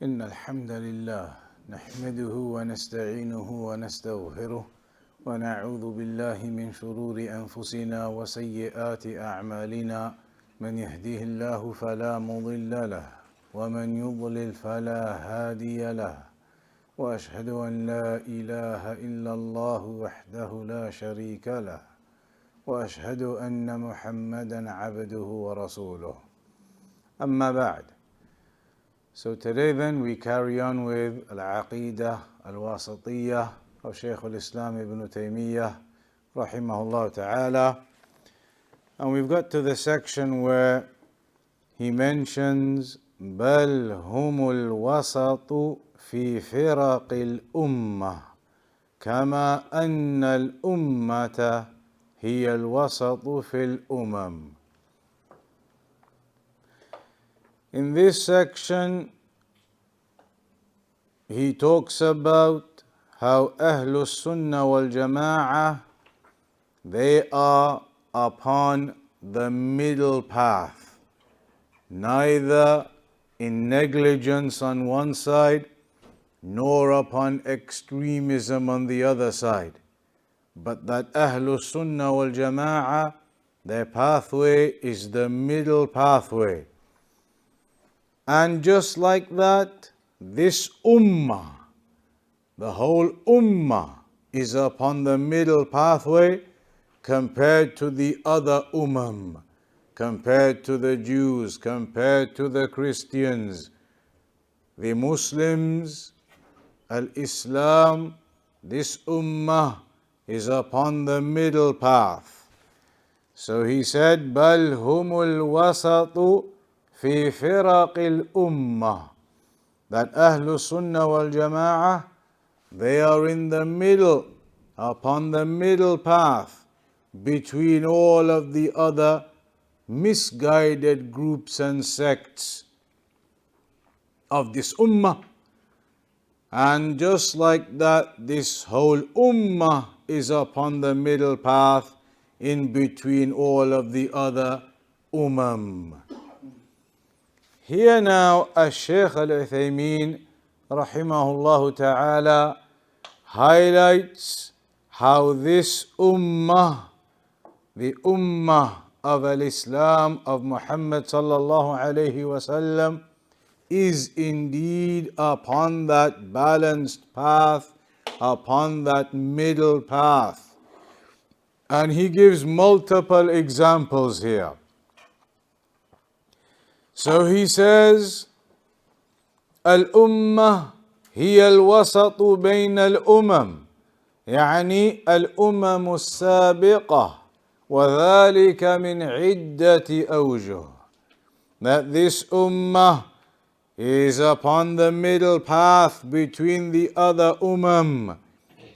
إن الحمد لله نحمده ونستعينه ونستغفره ونعوذ بالله من شرور أنفسنا وسيئات أعمالنا من يهديه الله فلا مضل له ومن يضلل فلا هادي له وأشهد أن لا إله إلا الله وحده لا شريك له وأشهد أن محمدا عبده ورسوله أما بعد. So today then we carry on with Al-Aqeedah Al-Wasitiyyah of Shaykh al-Islam Ibn Taymiyyah rahimahullah ta'ala, and we've got to the section where he mentions بل هم الوسط في فرق الأمة كما أن الأمة هي الوسط في الأمم. In this section, he talks about how Ahlul Sunnah wal Jama'ah, they are upon the middle path, neither in negligence on one side, nor upon extremism on the other side, but that Ahlul Sunnah wal Jama'ah, their pathway is the middle pathway. And just like that, this ummah, the whole ummah, is upon the middle pathway compared to the other compared to the Jews, compared to the Christians, the Muslims, Islam. This ummah is upon the middle path. So he said, بَلْ هُمُ الْوَسَطُ في فرق الأمة, that Ahlul Sunnah wal Jama'ah, they are in the middle, upon the middle path between all of the other misguided groups and sects of this ummah. And just like that, this whole ummah is upon the middle path in between all of the other Here now, Shaykh al-Uthaymeen rahimahullah ta'ala highlights how this ummah, the ummah of al-Islam of Muhammad sallallahu alayhi wasallam, is indeed upon that balanced path, upon that middle path. And he gives multiple examples here. So he says, الأمة هي الوسط بين الأمم، يعني الأمم السابقة، وذلك من عدة أوجه. That this ummah is upon the middle path between the other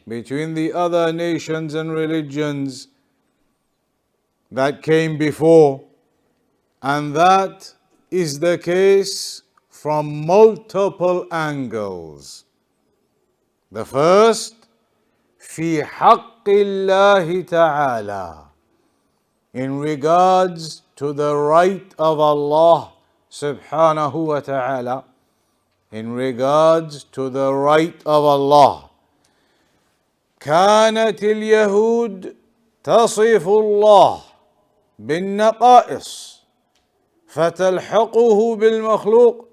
between the other nations and religions that came before, and that is the case from multiple angles. The first, في حق الله تعالى, in regards to the right of Allah subhanahu wa ta'ala, in regards to the right of Allah. كانت اليهود تصف الله بالنقائص فتلحقه بالمخلوق،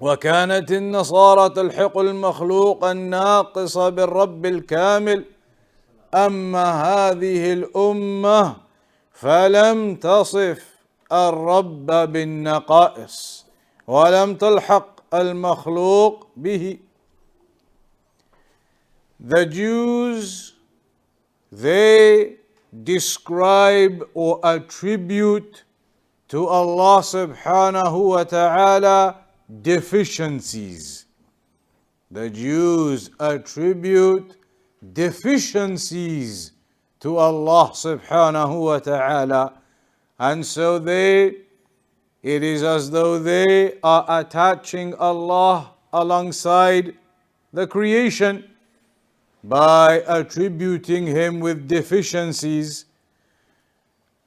وكانت النصارى تلحق المخلوق الناقص بالرب الكامل. أما هذه الأمة فلم تصف الرب بالنقائص ولم تلحق المخلوق به. The Jews, they describe or attribute to Allah subhanahu wa ta'ala deficiencies. The Jews attribute deficiencies to Allah subhanahu wa ta'ala, and so it is as though they are attaching Allah alongside the creation by attributing Him with deficiencies.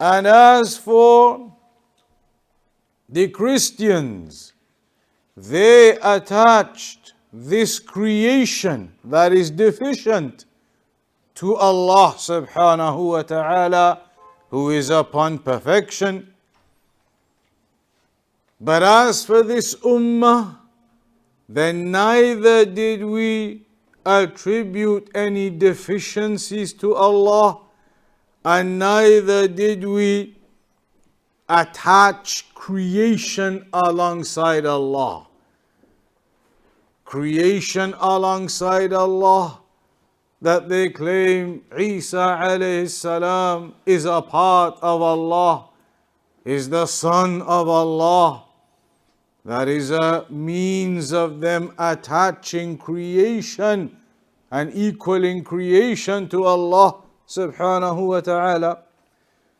And as for the Christians, they attached this creation that is deficient to Allah subhanahu wa ta'ala, who is upon perfection. But as for this ummah, then neither did we attribute any deficiencies to Allah, and neither did we attach creation alongside Allah. Creation alongside Allah, that they claim Isa alayhi salam is a part of Allah, is the son of Allah. That is a means of them attaching creation and equaling creation to Allah subhanahu wa ta'ala.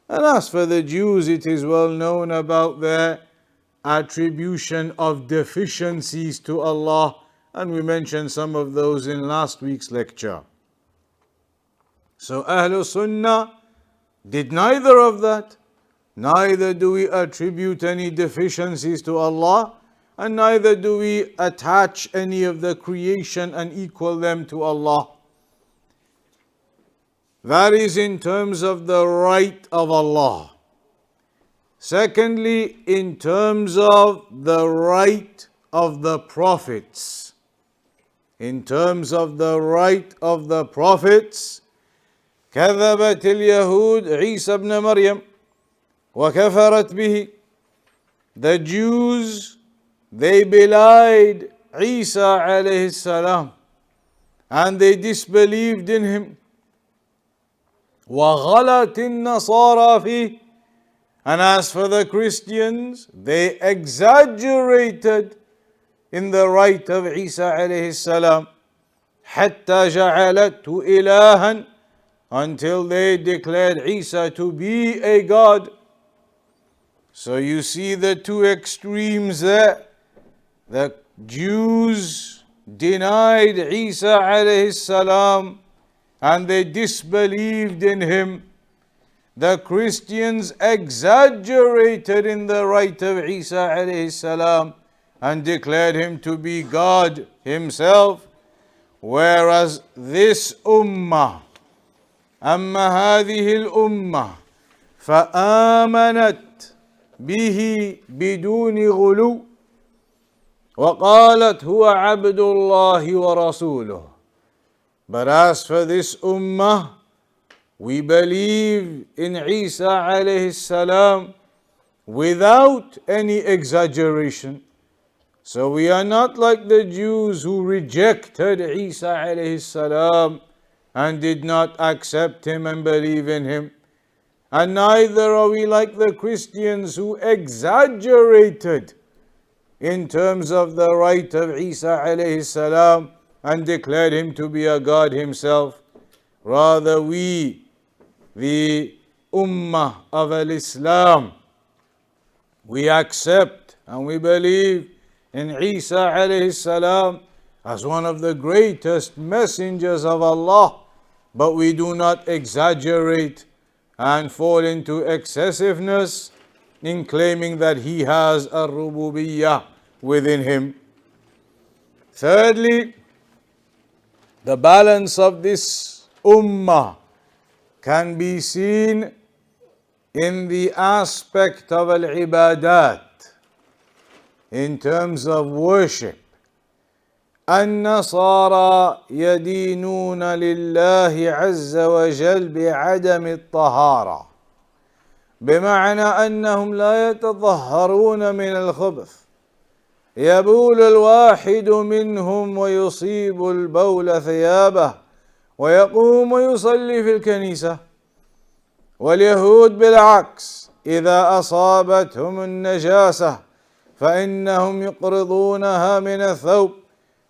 And as for the Jews, it is well known about their attribution of deficiencies to Allah, and we mentioned some of those in last week's lecture. So Ahlul Sunnah did neither of that. Neither do we attribute any deficiencies to Allah, and neither do we attach any of the creation and equal them to Allah. That is in terms of the right of Allah. Secondly, in terms of the right of the prophets. In terms of the right of the prophets, كذبت اليهود عيسى ابن مريم وكفرت به. The Jews, they belied Isa alayhi salam and they disbelieved in him. وغلت النصارى فيه. And as for the Christians, they exaggerated in the right of Isa alayhi salam, حتى جعلته إلها, until they declared Isa to be a God. So you see the two extremes there. The Jews denied Isa alayhi salam and they disbelieved in him. The Christians exaggerated in the right of Isa alayhi salam and declared him to be God himself. Whereas this ummah, أما هذه الأمة فآمنت به بدون غلو وقالت هو عبد الله ورسوله. But as for this ummah, we believe in Isa alayhi salam without any exaggeration. So we are not like the Jews who rejected Isa alayhi salam and did not accept him and believe in him. And neither are we like the Christians who exaggerated in terms of the right of Isa alayhi salam and declared him to be a God himself. Rather, we, the ummah of al-Islam, we accept and we believe in Isa alayhi salam as one of the greatest messengers of Allah, but we do not exaggerate and fall into excessiveness in claiming that he has a rububiyyah within him. Thirdly, the balance of this ummah can be seen in the aspect of al-ibadat, in terms of worship. النصارى يدينون لله عز وجل بعدم الطهارة، بمعنى أنهم لا يتطهرون من الخبث. يبول الواحد منهم ويصيب البول ثيابه ويقوم ويصلي في الكنيسة. واليهود بالعكس، إذا أصابتهم النجاسة فإنهم يقرضونها من الثوب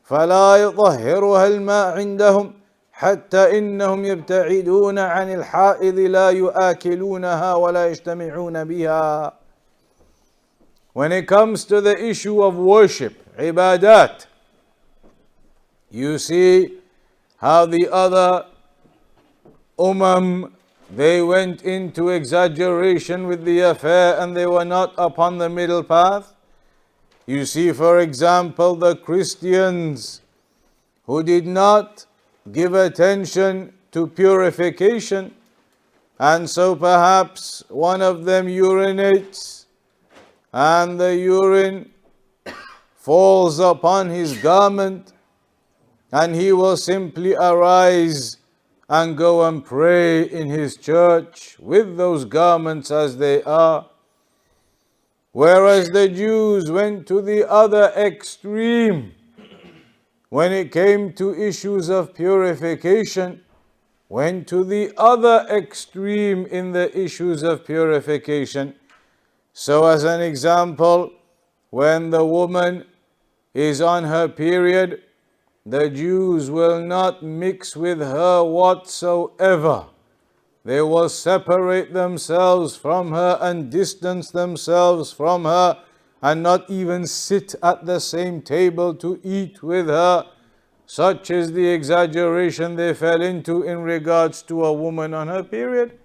فلا يطهرها الماء عندهم، حتى إنهم يبتعدون عن الحائض لا يآكلونها ولا يجتمعون بها. When it comes to the issue of worship, ibadat, you see how the other they went into exaggeration with the affair and they were not upon the middle path. You see, for example, the Christians who did not give attention to purification, and so perhaps one of them urinates and the urine falls upon his garment, and he will simply arise and go and pray in his church with those garments as they are. Whereas the Jews went to the other extreme when it came to issues of purification, went to the other extreme in the issues of purification. So as an example, when the woman is on her period, the Jews will not mix with her whatsoever. They will separate themselves from her and distance themselves from her, and not even sit at the same table to eat with her. Such is the exaggeration they fell into in regards to a woman on her period.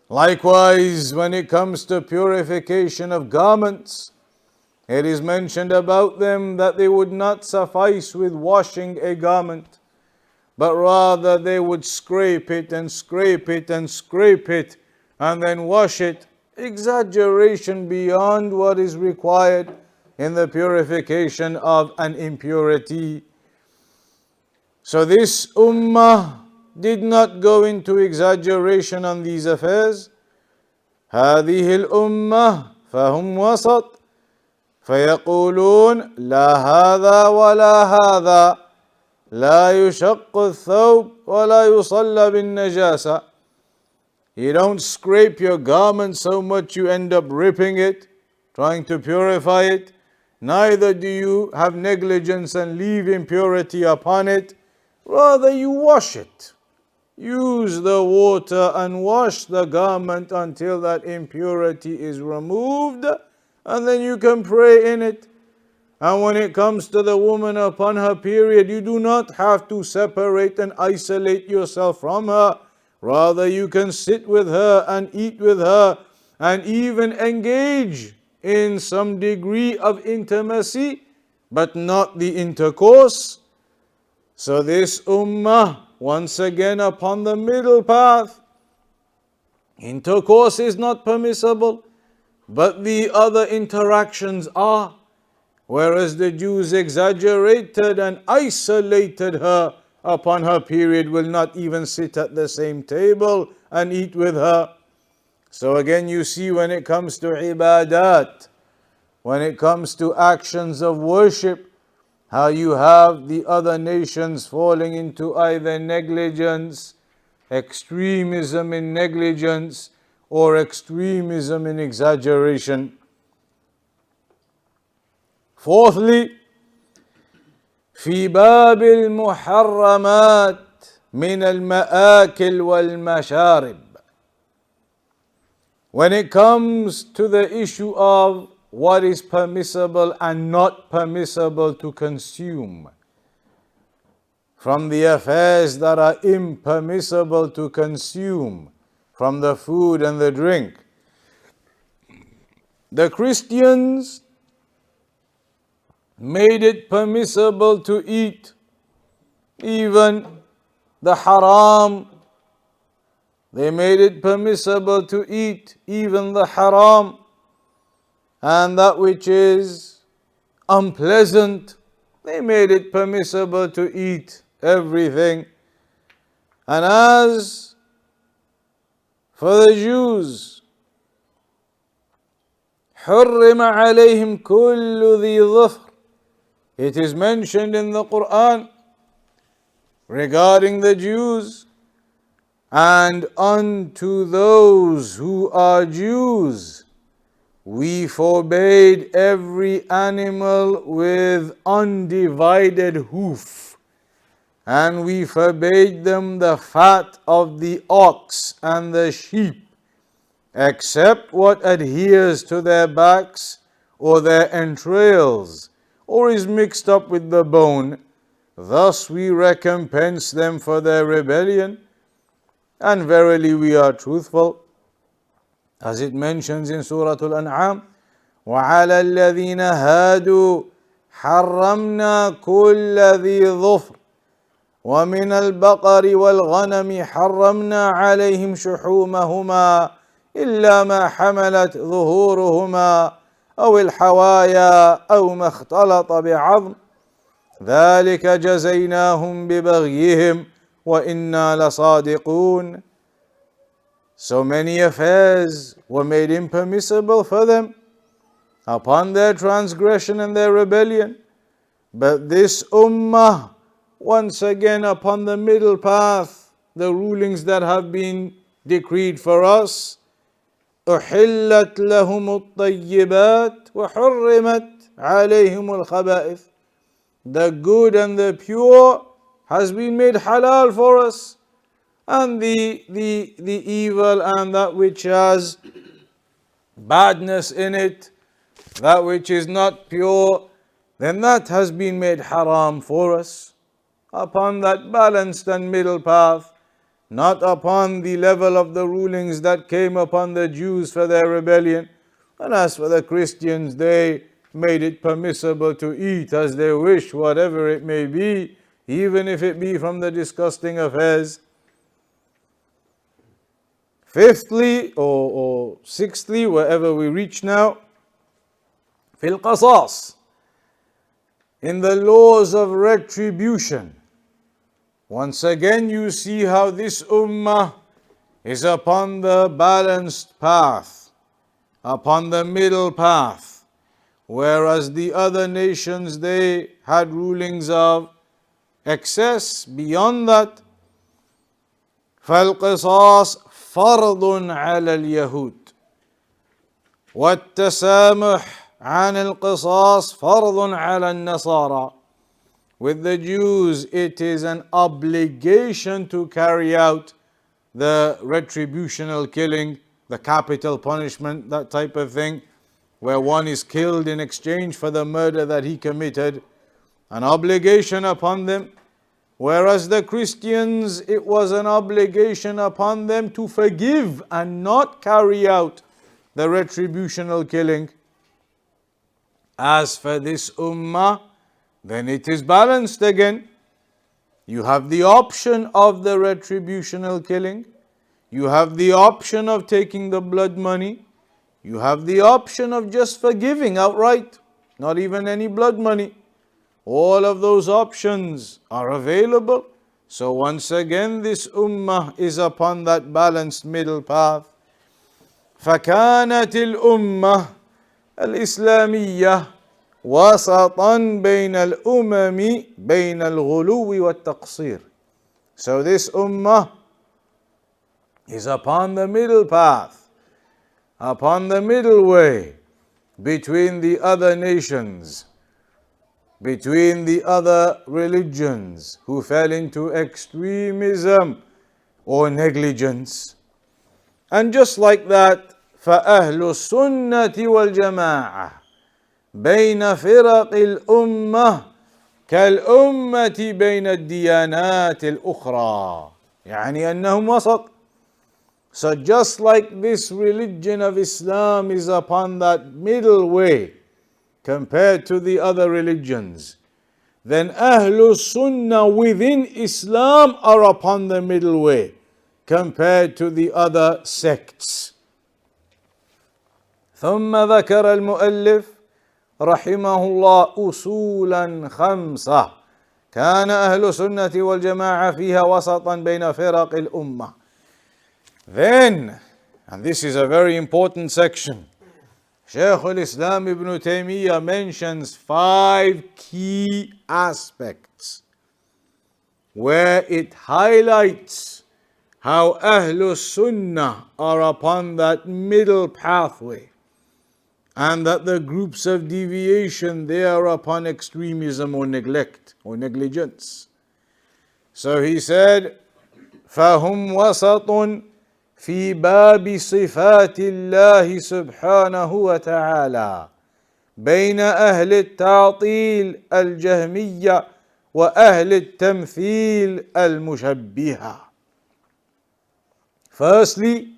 Likewise, when it comes to purification of garments, it is mentioned about them that they would not suffice with washing a garment, but rather they would scrape it and scrape it and scrape it and then wash it. Exaggeration beyond what is required in the purification of an impurity. So this ummah did not go into exaggeration on these affairs. هذه الأمة فهم وسط فيقولون لا هذا ولا هذا لا يشق الثوب ولا يصلى بالنجاسة. You don't scrape your garment so much you end up ripping it, trying to purify it. Neither do you have negligence and leave impurity upon it. Rather you wash it. Use the water and wash the garment until that impurity is removed, and then you can pray in it. And when it comes to the woman upon her period, you do not have to separate and isolate yourself from her. Rather, you can sit with her and eat with her and even engage in some degree of intimacy, but not the intercourse. So this ummah, once again upon the middle path. Intercourse is not permissible, but the other interactions are. Whereas the Jews exaggerated and isolated her upon her period, will not even sit at the same table and eat with her. So again, you see, when it comes to ibadat, when it comes to actions of worship, how you have the other nations falling into either negligence, extremism in negligence, or extremism in exaggeration. Fourthly, في باب المحرمات من المآكل والمشارب. When it comes to the issue of what is permissible and not permissible to consume, from the affairs that are impermissible to consume, from the food and the drink, the Christians made it permissible to eat even the haram. They made it permissible to eat even the haram, and that which is unpleasant. They made it permissible to eat everything. And as for the Jews, حرم عليهم كل ذي ظفر. It is mentioned in the Quran regarding the Jews, and unto those who are Jews we forbade every animal with undivided hoof, and we forbade them the fat of the ox and the sheep, except what adheres to their backs or their entrails, or is mixed up with the bone. Thus we recompense them for their rebellion, and verily we are truthful. As it mentions in Surah Al-An'am, وعلى الذين هادوا حرمنا كل ذي ظفر ومن البقر والغنم حرمنا عليهم شحومهما إلا ما حملت ظهورهما أو الحوايا أو ما اختلط بعظم ذلك جزيناهم ببغيهم وإنا لصادقون. So many affairs were made impermissible for them upon their transgression and their rebellion. But this ummah, once again upon the middle path, the rulings that have been decreed for us, أحلت لهم الطيبات وحرمت عليهم الخبائث. The good and the pure has been made halal for us, and the evil and that which has badness in it, that which is not pure, then that has been made haram for us. Upon that balanced and middle path, not upon the level of the rulings that came upon the Jews for their rebellion. And as for the Christians, they made it permissible to eat as they wish, whatever it may be, even if it be from the disgusting affairs. Fifthly or sixthly, wherever we reach now, fil qasas, in the laws of retribution. Once again, you see how this ummah is upon the balanced path, upon the middle path, whereas the other nations, they had rulings of excess beyond that. فالقصاص فرض على اليهود والتسامح عن القصاص فرض على النصارى. With the Jews, it is an obligation to carry out the retributional killing, the capital punishment, that type of thing, where one is killed in exchange for the murder that he committed, an obligation upon them. Whereas the Christians, it was an obligation upon them to forgive and not carry out the retributional killing. As for this ummah, then it is balanced again. You have the option of the retributional killing. You have the option of taking the blood money. You have the option of just forgiving outright, not even any blood money. All of those options are available. So once again, this ummah is upon that balanced middle path. فكانت الأمة الإسلامية وسطا بين الأمم بين الغلو والتقصير. So this ummah is upon the middle path, upon the middle way between the other nations, between the other religions who fell into extremism or negligence. And just like that, فأهل السنة والجماعة بين فرق الأمة كالأمة بين الديانات الأخرى، يعني أنهم وسط. So just like this religion of Islam is upon that middle way compared to the other religions, then Ahlul Sunnah within Islam are upon the middle way compared to the other sects. ثم ذكر المؤلف رحمه الله أصولا خمسة كان أهل السنة والجماعة فيها وسطا بين فرق الأمة. Then, and this is a very important section, Shaykh al-Islam ibn Taymiyyah mentions 5 key aspects where it highlights how Ahlul Sunnah are upon that middle pathway, and that the groups of deviation, they are upon extremism or neglect or negligence. So he said, فَهُمْ وَسَطٌ في باب صفات الله سبحانه وتعالى بين أهل التعطيل الجهمية وأهل التمثيل المشبهة. Firstly,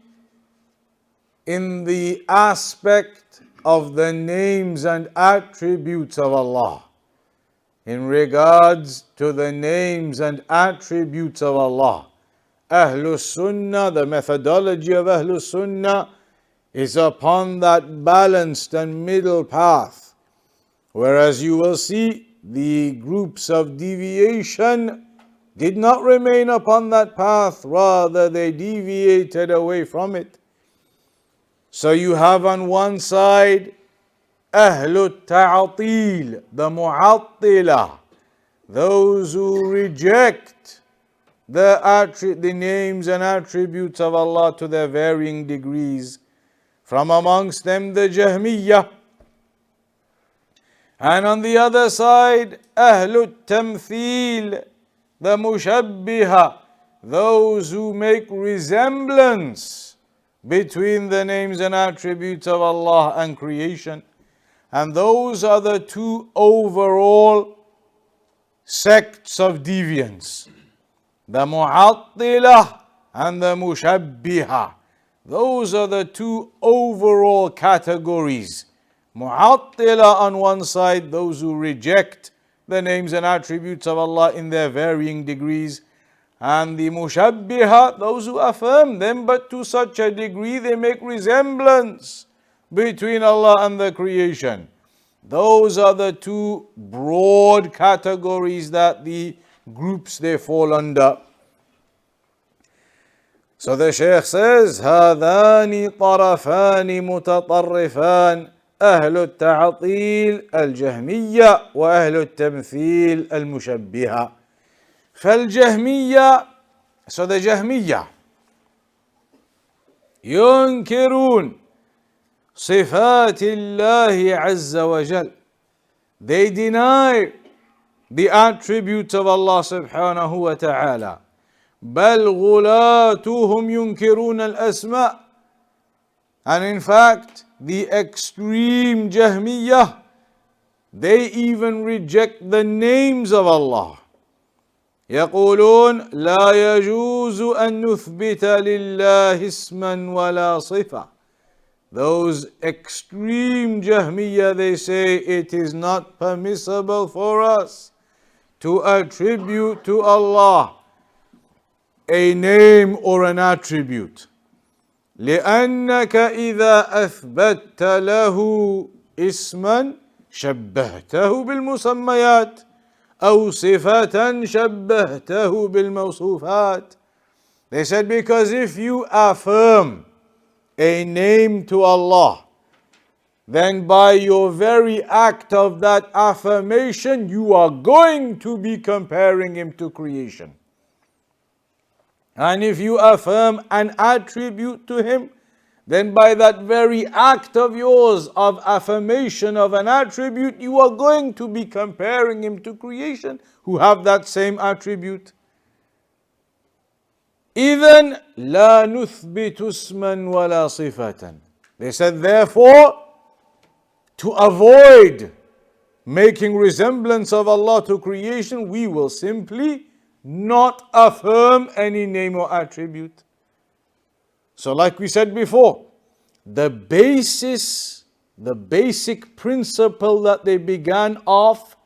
in the aspect of the names and attributes of Allah. In regards to the names and attributes of Allah, Ahlus Sunnah, the methodology of Ahlus Sunnah is upon that balanced and middle path. Whereas you will see the groups of deviation did not remain upon that path, rather they deviated away from it. So you have on one side Ahlul Ta'atil, the Mu'attilah, those who reject the names and attributes of Allah to their varying degrees. From amongst them the Jahmiyyah. And on the other side, Ahlul Tamthil, the Mushabbiha, those who make resemblance between the names and attributes of Allah and creation. And those are the two overall sects of deviance, the Mu'attilah and the Mushabbiha. Those are the two overall categories. Mu'attilah on one side, those who reject the names and attributes of Allah in their varying degrees, and the Mushabbiha, those who affirm them, but to such a degree they make resemblance between Allah and the creation. Those are the two broad categories that the groups they fall under. So the Shaykh says, هذان طرفان متطرفان أهل التعطيل الجهمية وأهل التمثيل المشبهة. فالجهمية, so the Jahmiyyah, ينكرون صفات الله عز وجل. They deny the attributes of Allah subhanahu wa ta'ala. بل غلاتهم ينكرون الأسماء. And in fact, the extreme Jahmiyyah, they even reject the names of Allah. يقولون لا يجوز أن نثبت لله اسما ولا صفة. Those extreme Jahmiyyah, they say it is not permissible for us to attribute to Allah a name or an attribute. لأنك إذا أثبتت له اسما شبهته بالمسميات أو صفة شبهته بالموصوفات. They said, because if you affirm a name to Allah, then by your very act of that affirmation, you are going to be comparing Him to creation. And if you affirm an attribute to Him, then by that very act of yours of affirmation of an attribute, you are going to be comparing Him to creation who have that same attribute. إذن لا نثبت اسما ولا صفة. They said, therefore, to avoid making resemblance of Allah to creation, we will simply not affirm any name or attribute. So like we said before, the basic principle that they began off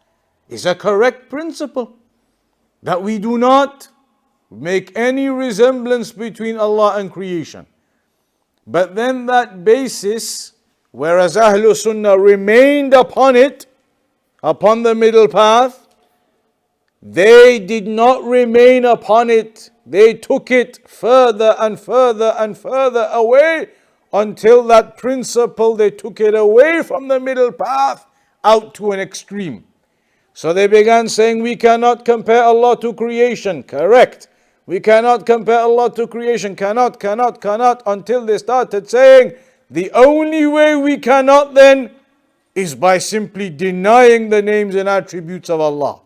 is a correct principle, that we do not make any resemblance between Allah and creation. But then that basis, whereas Ahlul Sunnah remained upon it, upon the middle path, they did not remain upon it. They took it further and further and further away until that principle, they took it away from the middle path out to an extreme. So they began saying, we cannot compare Allah to creation. Correct. We cannot compare Allah to creation. Cannot, until they started saying, the only way we cannot then is by simply denying the names and attributes of Allah.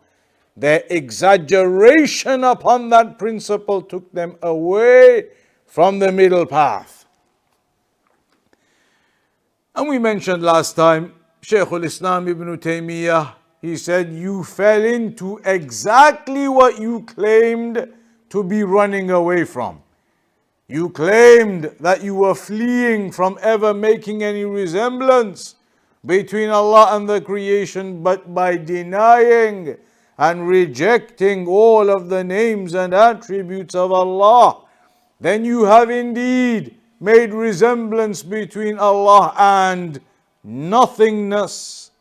Their exaggeration upon that principle took them away from the middle path. And we mentioned last time, Shaykh al-Islam ibn Taymiyyah, he said, you fell into exactly what you claimed to be running away from. You claimed that you were fleeing from ever making any resemblance between Allah and the creation, but by denying and rejecting all of the names and attributes of Allah, then you have indeed made resemblance between Allah and nothingness.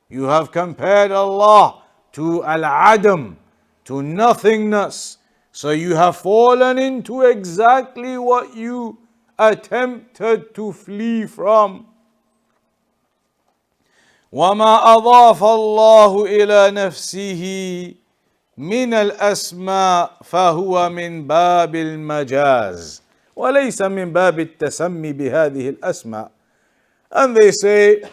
You have compared Allah to al-adam, to nothingness. So you have fallen into exactly what you attempted to flee from. وَمَا أَضَافَ اللَّهُ إِلَى نَفْسِهِ مِنَ الْأَسْمَاءِ فَهُوَ مِنْ بَابِ الْمَجَازِ وَلَيْسَ مِنْ بَابِ التَّسَمِّي بِهَذِهِ الْأَسْمَاءِ. And they say,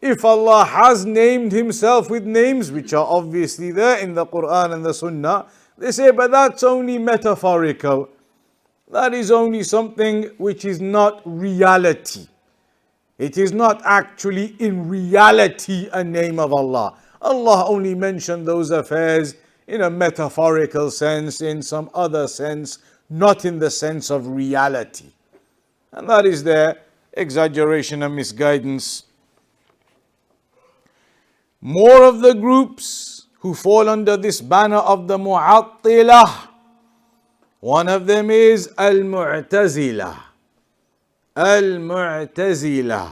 if Allah has named Himself with names which are obviously there in the Quran and the Sunnah, they say, but that's only metaphorical. That is only something which is not reality. It is not actually in reality a name of Allah. Allah only mentioned those affairs in a metaphorical sense, in some other sense, not in the sense of reality. And that is their exaggeration and misguidance. More of the groups who fall under this banner of the Mu'attilah, one of them is Al-Mu'tazilah. Al-Mu'tazilah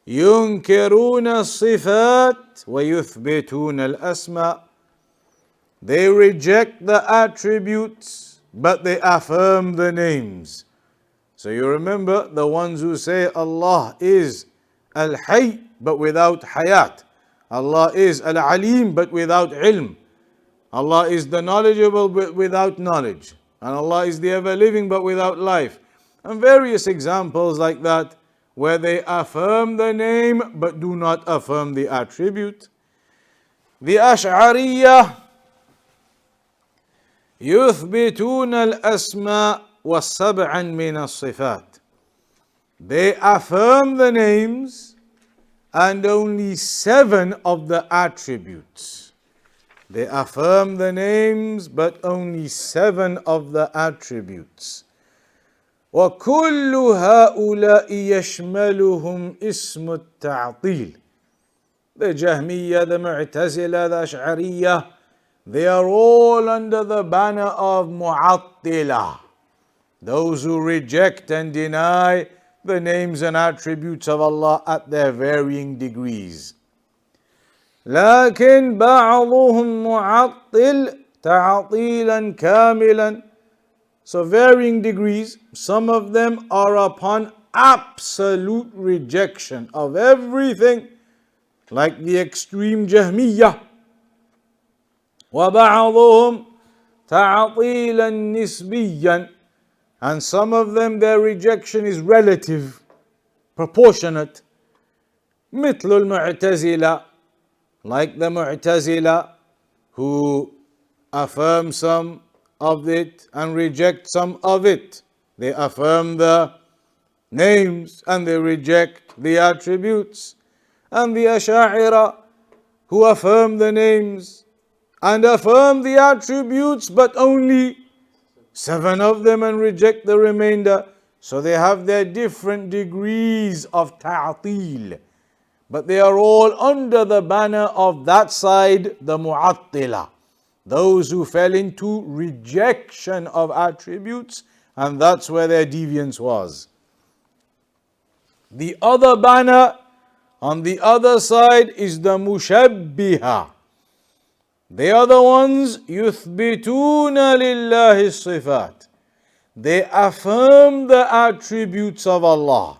ينكرون الصفات ويثبتون الأسماء. They reject the attributes, but they affirm the names. So you remember the ones who say Allah is Al-Hayy but without Hayat. Allah is Al-Alim but without Ilm. Allah is the knowledgeable but without knowledge. And Allah is the ever-living but without life. And various examples like that, where they affirm the name but do not affirm the attribute. The Ash'ariyyah يثبتون الأسماء والسبعا من الصفات. They affirm the names and only 7 of the attributes. They affirm the names but only 7 of the attributes. وَكُلُّ هَؤُلَاءِ يَشْمَلُهُمْ اسْمُ التَّعْطِيلِ. The Jahmiyyah, the Mu'tazila, the Ash'ariyyah, they are all under the banner of Mu'attilah. Those who reject and deny the names and attributes of Allah at their varying degrees. لكن بعضهم معطل تعطيلا كاملا. So varying degrees, some of them are upon absolute rejection of everything, like the extreme Jahmiyyah. وبعضهم تعطيلا نسبيا. And some of them, their rejection is relative, proportionate. مثل المعتزلة, like the Mu'tazila, who affirm some of it and reject some of it. They affirm the names and they reject the attributes. And the Ash'ari, who affirm the names and affirm the attributes, but only 7 of them and reject the remainder. So they have their different degrees of ta'til. But they are all under the banner of that side, the Mu'attilah. Those who fell into rejection of attributes, and that's where their deviance was. The other banner on the other side is the Mushabbihah. They are the ones يُثْبِتُونَ لِلَّهِ الصِّفَاتِ. They affirm the attributes of Allah.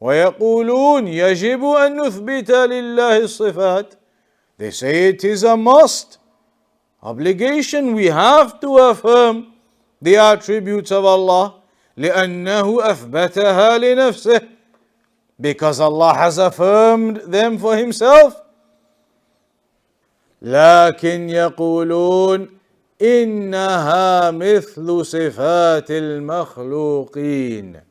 وَيَقُولُونَ يَجِبُ أَن نُثْبِتَ لِلَّهِ الصِّفَاتِ. They say it is a must, obligation, we have to affirm the attributes of Allah. لِأَنَّهُ أَثْبَتَهَا لِنَفْسِهِ. Because Allah has affirmed them for Himself. لكن يقولون إنها مثل صفات المخلوقين.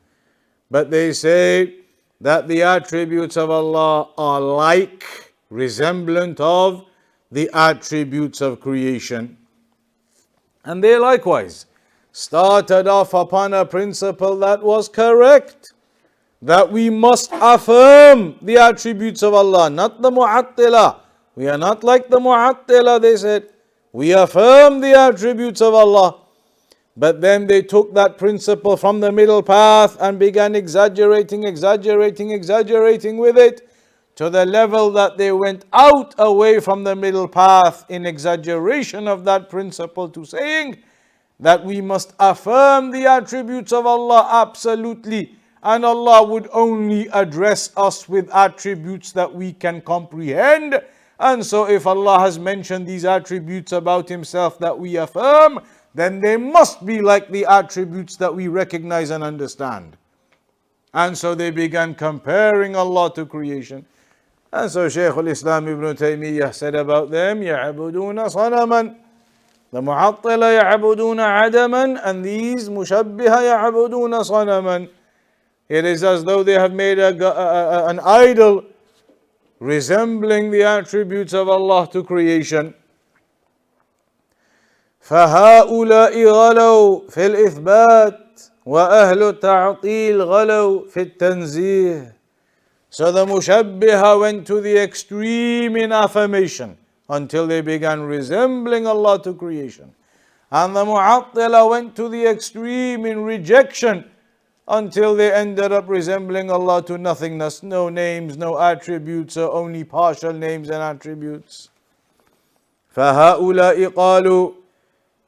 But they say that the attributes of Allah are like, resemblant of the attributes of creation. And they likewise started off upon a principle that was correct. that we must affirm the attributes of Allah, not the Mu'attila. We are not like the Mu'attila, they said. We affirm the attributes of Allah. But then they took that principle from the middle path and began exaggerating with it, to the level that they went out away from the middle path in exaggeration of that principle, to saying that we must affirm the attributes of Allah absolutely, and Allah would only address us with attributes that we can comprehend. And so if Allah has mentioned these attributes about Himself that we affirm, then they must be like the attributes that we recognize and understand. And so they began comparing Allah to creation. And so Shaykh al-Islam Ibn Taymiyyah said about them, يَعْبُدُونَ صَنَمًا. The Mu'attila يَعْبُدُونَ عَدَمًا, and these Mushabbiha يَعْبُدُونَ صَنَمًا. It is as though they have made an idol resembling the attributes of Allah to creation. فهؤلاء غلوا في الإثبات وأهل التعطيل غلوا في التنزيه. So the Mushabbiha went to the extreme in affirmation until they began resembling Allah to creation. And the Mu'attila went to the extreme in rejection until they ended up resembling Allah to nothingness. No names, no attributes, or only partial names and attributes. فهؤلاء قالوا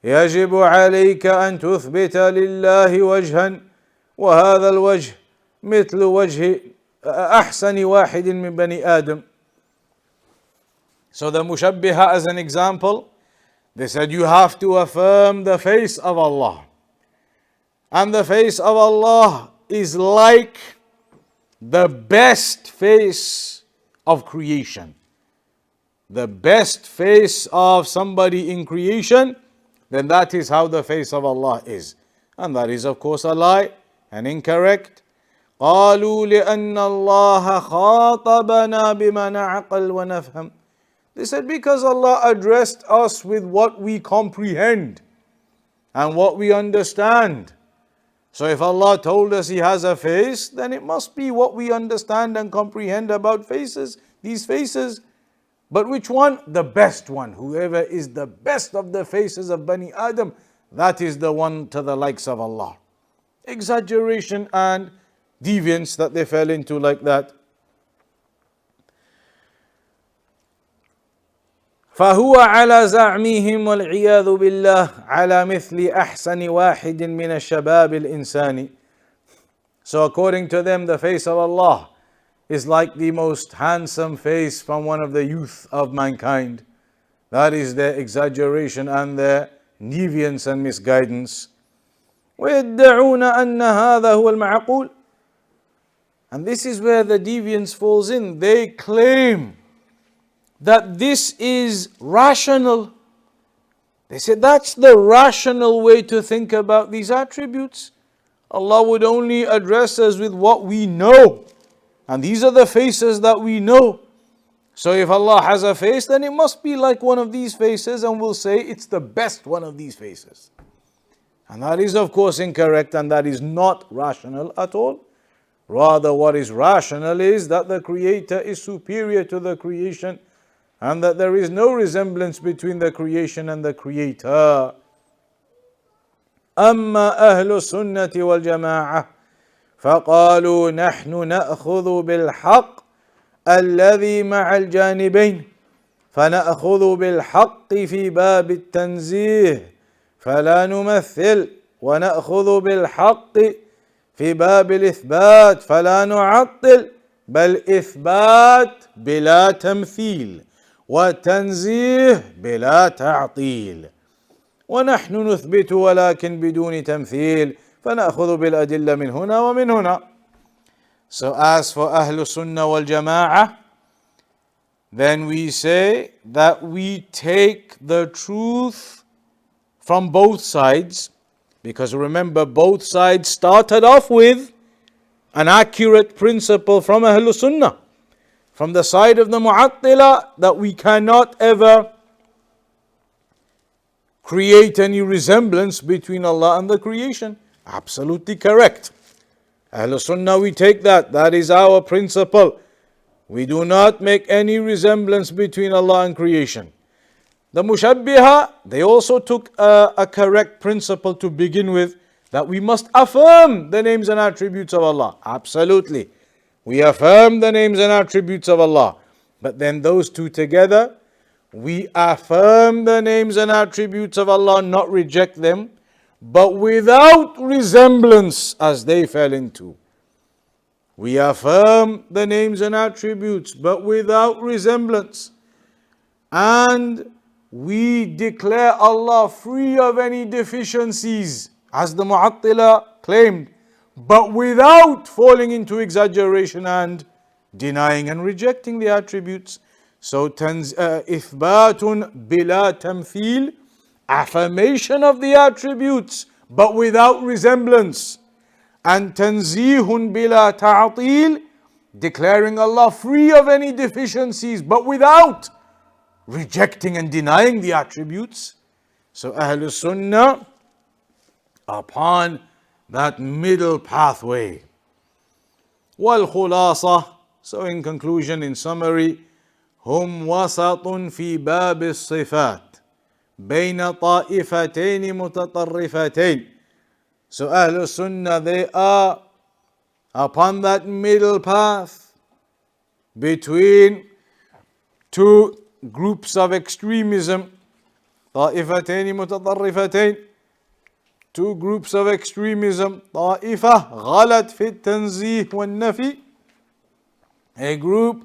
يجب عليك أن تثبت لله وجها وهذا الوجه مثل وجه أحسن واحد من بني آدم. So the Mushabbiha, as an example, they said you have to affirm the face of Allah. And the face of Allah is like the best face of creation. The best face of somebody in creation, then that is how the face of Allah is. And that is of course a lie and incorrect. قالوا لأن الله خاطبنا بما نعقل ونفهم. They said because Allah addressed us with what we comprehend and what we understand. So if Allah told us He has a face, then it must be what we understand and comprehend about faces, these faces. But which one? The best one. Whoever is the best of the faces of Bani Adam, that is the one to the likes of Allah. Exaggeration and deviance that they fell into like that. فهو على زعمهم والعياذ بالله على مثل أحسن واحد من الشباب الإنساني. So according to them, the face of Allah is like the most handsome face from one of the youth of mankind. That is their exaggeration and their deviance and misguidance. ويدعون أن هذا هو المعقول. And this is where the deviance falls in. They claim that this is rational. They say that's the rational way to think about these attributes. Allah would only address us with what we know. And these are the faces that we know. So if Allah has a face, then it must be like one of these faces, and we'll say it's the best one of these faces. And that is of course incorrect, and that is not rational at all. Rather, what is rational is that the Creator is superior to the creation, and that there is no resemblance between the creation and the Creator. أما أهل السنة والجماعة فقالوا نحن نأخذ بالحق الذي مع الجانبين فنأخذ بالحق في باب التنزيه فلا نمثل ونأخذ بالحق في باب الإثبات فلا نعطل بل إثبات بلا تمثيل وتنزيه بلا تعطيل ونحن نثبت ولكن بدون تمثيل فنأخذ بالأدلة من هنا ومن هنا. So as for Ahlul Sunnah wal Jama'ah, then we say that we take the truth from both sides, because remember both sides started off with an accurate principle from Ahlul Sunnah. From the side of the Mu'attila, that we cannot ever create any resemblance between Allah and the creation. Absolutely correct. Ahlul Sunnah, we take that. That is our principle. We do not make any resemblance between Allah and creation. The Mushabbiha, they also took a correct principle to begin with, that we must affirm the names and attributes of Allah. Absolutely. We affirm the names and attributes of Allah. But then those two together, we affirm the names and attributes of Allah, not reject them, but without resemblance as they fell into. We affirm the names and attributes, but without resemblance. And we declare Allah free of any deficiencies, as the Mu'attila claimed, but without falling into exaggeration and denying and rejecting the attributes. So, إثباتٌ بلا تمثيل, affirmation of the attributes, but without resemblance. And tanzihun bila ta'atil, declaring Allah free of any deficiencies, but without rejecting and denying the attributes. So Ahlul Sunnah, upon that middle pathway. Wal khulasa, so in conclusion, in summary, hum wasatun fi bab as-sifat bayna ta'ifatayn mutatarrifatayn. So Ahlul Sunnah, they are upon that middle path between two groups of extremism. طائفتين متطرفتين, two groups of extremism. طائفة غلت في التنزيه والنفي, a group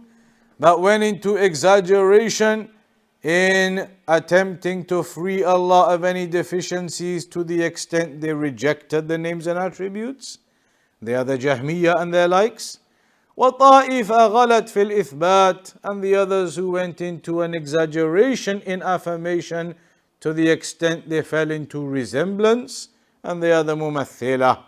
that went into exaggeration in attempting to free Allah of any deficiencies to the extent they rejected the names and attributes. They are the Jahmiyyah and their likes. وَطَائِفَ غَلَتْ فِي الْإِثْبَاتِ, and the others who went into an exaggeration in affirmation to the extent they fell into resemblance, and they are the Mumathila.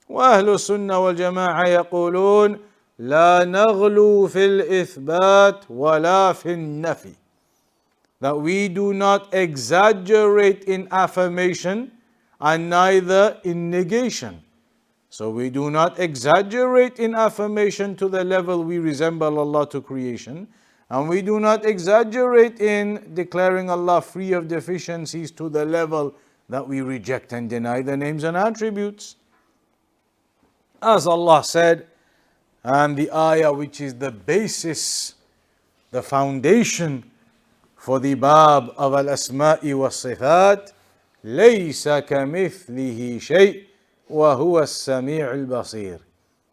وأهل السنة والجماعة يقولون لا نغلو في الإثبات ولا في النفي, that we do not exaggerate in affirmation and neither in negation. So we do not exaggerate in affirmation to the level we resemble Allah to creation, and we do not exaggerate in declaring Allah free of deficiencies to the level that we reject and deny the names and attributes. As Allah said, and the ayah which is the basis, the foundation for the bab of al-asma'i was-sifat, لَيْسَ كَمِثْلِهِ شَيْءٍ وَهُوَ السَّمِيعُ الْبَصِيرُ.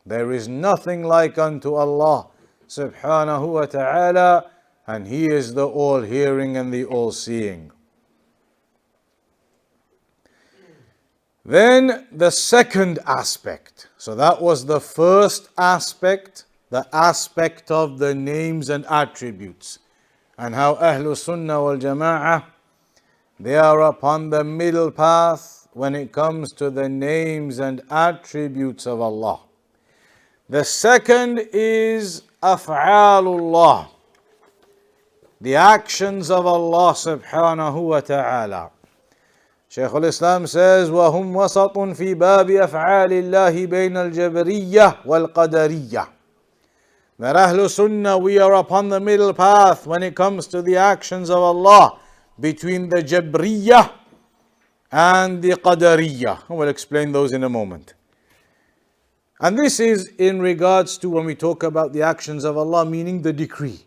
There is nothing like unto Allah subhanahu wa ta'ala, and He is the all-hearing and the all-seeing. Then the second aspect. So that was the first aspect, the aspect of the names and attributes, and how Ahlul Sunnah wal Jama'ah, they are upon the middle path when it comes to the names and attributes of Allah. The second is af'alullah, the actions of Allah subhanahu wa ta'ala. Shaykh al-Islam says, وَهُمْ وَسَطٌ فِي بَابِ أَفْعَالِ اللَّهِ بَيْنَ الْجَبْرِيَّةِ وَالْقَدَرِيَّةِ. That Ahlul Sunnah, we are upon the middle path when it comes to the actions of Allah between the Jabriyyah and the Qadariyah. I will explain those in a moment. And this is in regards to when we talk about the actions of Allah, meaning the decree.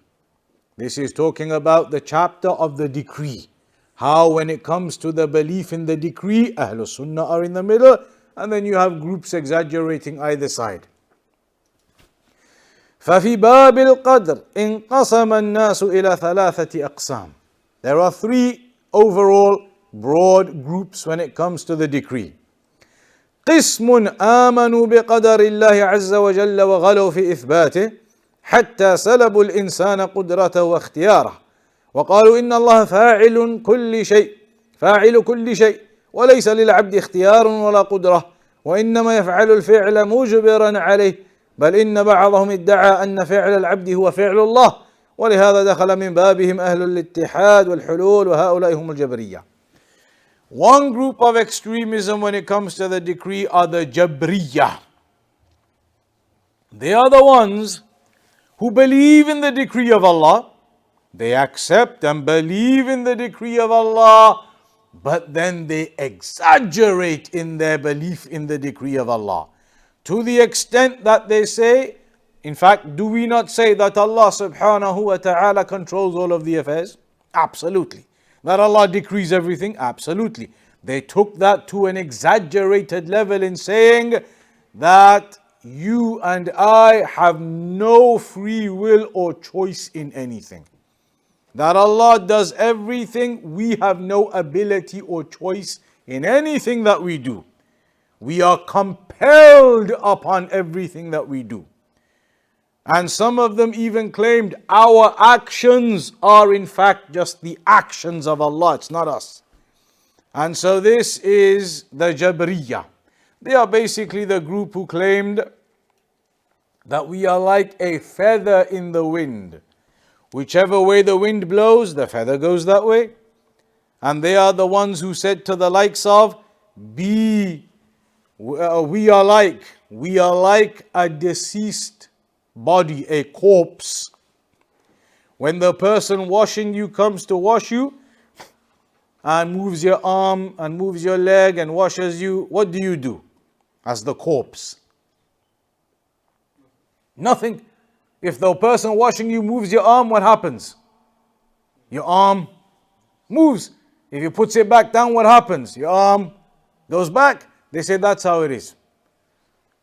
This is talking about the chapter of the decree. How when it comes to the belief in the decree, Ahlul Sunnah are in the middle, and then you have groups exaggerating either side. ففي باب القدر انقسم الناس إلى ثلاثة أقسام. There are three overall broad groups when it comes to the decree. قسم آمنوا بقدر الله عز وجل وغلوا في إثباته حتى سلبوا الإنسان قدرته واختياره وقالوا إن الله فاعل كل شيء وليس للعبد اختيار ولا قدرة وإنما يفعل الفعل مجبرا عليه بل إن بعضهم ادعى أن فعل العبد هو فعل الله ولهذا دخل من بابهم أهل الاتحاد والحلول وهؤلاء هم الجبرية. One group of extremism when it comes to the decree are the Jabriyyah. They are the ones who believe in the decree of Allah. They accept and believe in the decree of Allah, but then they exaggerate in their belief in the decree of Allah. To the extent that they say, in fact, do we not say that Allah subhanahu wa ta'ala controls all of the affairs? Absolutely. That Allah decrees everything? Absolutely. They took that to an exaggerated level in saying that you and I have no free will or choice in anything. That Allah does everything, we have no ability or choice in anything that we do. We are compelled upon everything that we do. And some of them even claimed our actions are in fact just the actions of Allah, it's not us. And so this is the Jabriyah. They are basically the group who claimed that we are like a feather in the wind. Whichever way the wind blows, the feather goes that way. And they are the ones who said to the likes of, we are like a deceased body, a corpse. When the person washing you comes to wash you and moves your arm and moves your leg and washes you, what do you do as the corpse? Nothing. If the person washing you moves your arm, what happens? Your arm moves. If he puts it back down, what happens? Your arm goes back. They say that's how it is.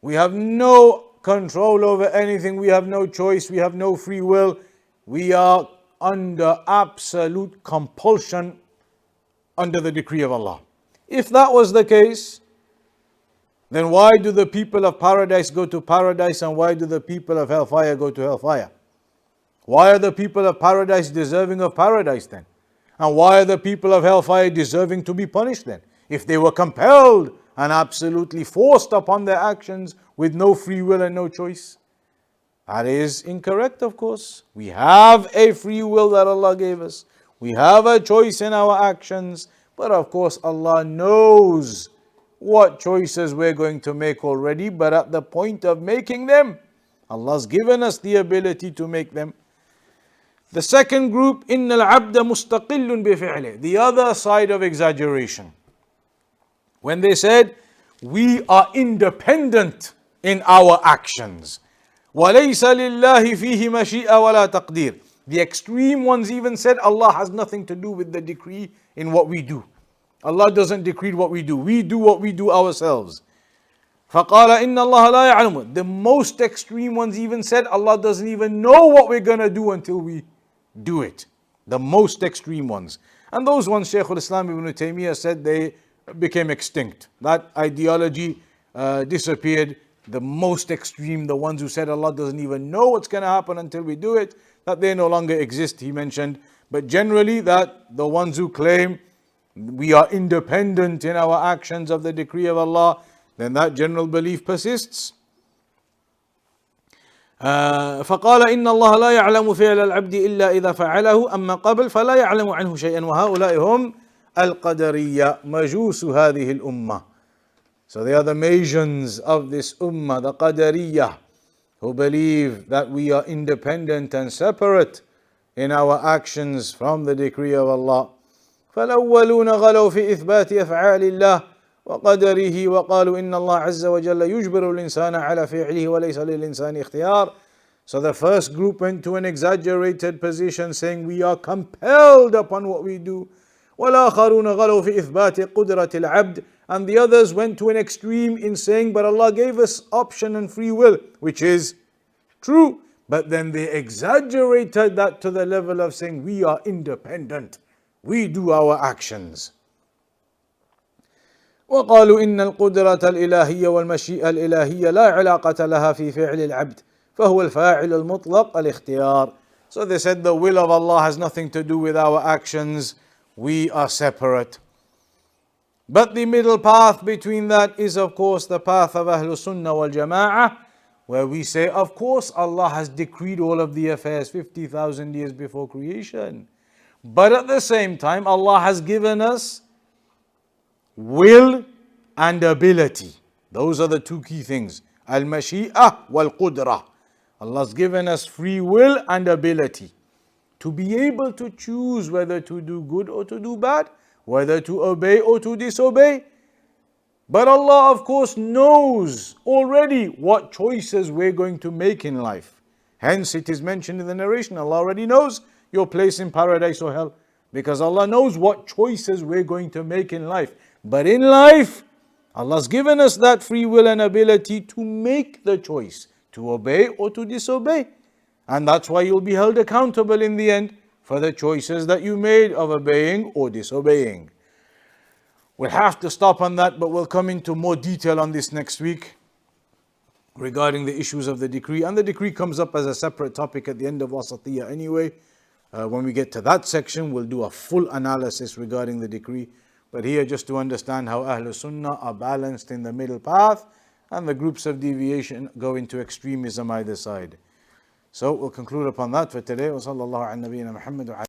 We have no control over anything. We have no choice. We have no free will. We are under absolute compulsion under the decree of Allah. If that was the case, then why do the people of paradise go to paradise and why do the people of hellfire go to hellfire? Why are the people of paradise deserving of paradise then? And why are the people of hellfire deserving to be punished then? If they were compelled and absolutely forced upon their actions with no free will and no choice. That is incorrect, of course. We have a free will that Allah gave us. We have a choice in our actions. But of course, Allah knows what choices we're going to make already. But at the point of making them, Allah's given us the ability to make them. The second group, إِنَّ الْعَبْدَ مُسْتَقِلٌ بِفِعْلِهِ. The other side of exaggeration. When they said, we are independent in our actions. وَلَيْسَ لِلَّهِ فِيهِ مَشِيئَ وَلَا تَقْدِيرٌ. The extreme ones even said Allah has nothing to do with the decree in what we do. Allah doesn't decree what we do. We do what we do ourselves. فَقَالَ إِنَّ اللَّهَ لَا يَعْلَمُ. The most extreme ones even said Allah doesn't even know what we're going to do until we do it. The most extreme ones. And those ones, Shaykh al-Islam ibn Taymiyyah said they became extinct. That ideology disappeared. The most extreme, the ones who said Allah doesn't even know what's going to happen until we do it, that they no longer exist, he mentioned. But generally that the ones who claim we are independent in our actions of the decree of Allah, then that general belief persists. فقال إن الله لا يعلم فعل العبد إلا إذا فعله أما قبل فلا يعلم عنه شيئا وهؤلاء هم القدرية مجوس هذه الأمة. So they are the Magians of this ummah, the Qadariyah, who believe that we are independent and separate in our actions from the decree of Allah. فالأولون غلوا في إثبات أفعال الله وقدره وقالوا إن الله عز وجل يجبر الإنسان على فعله وليس للإنسان اختيار. So the first group went to an exaggerated position saying we are compelled upon what we do. والآخرون غلوا في إثبات قدرة العبد. And the others went to an extreme in saying, but Allah gave us option and free will, which is true. But then they exaggerated that to the level of saying, we are independent. We do our actions. وقالوا إن القدرة الإلهية والمشيئة الإلهية لا علاقة لها في فعل العبد فهو الفاعل المطلق الاختيار. So they said the will of Allah has nothing to do with our actions. We are separate. But the middle path between that is of course the path of Ahlul Sunnah wal Jama'ah, where we say of course Allah has decreed all of the affairs 50,000 years before creation. But at the same time Allah has given us will and ability. Those are the two key things. Al-Mashi'ah wal-Qudrah. Allah's given us free will and ability to be able to choose whether to do good or to do bad, whether to obey or to disobey. But Allah, of course, knows already what choices we're going to make in life. Hence, it is mentioned in the narration, Allah already knows your place in paradise or hell, because Allah knows what choices we're going to make in life. But in life, Allah's given us that free will and ability to make the choice, to obey or to disobey. And that's why you'll be held accountable in the end for the choices that you made of obeying or disobeying. We'll have to stop on that, but we'll come into more detail on this next week regarding the issues of the decree. And the decree comes up as a separate topic at the end of Wasitiyyah anyway. When we get to that section, we'll do a full analysis regarding the decree. But here, just to understand how Ahlul Sunnah are balanced in the middle path, and the groups of deviation go into extremism either side. So we'll conclude upon that for today. Wa sallallahu ala nabiyyina Muhammad.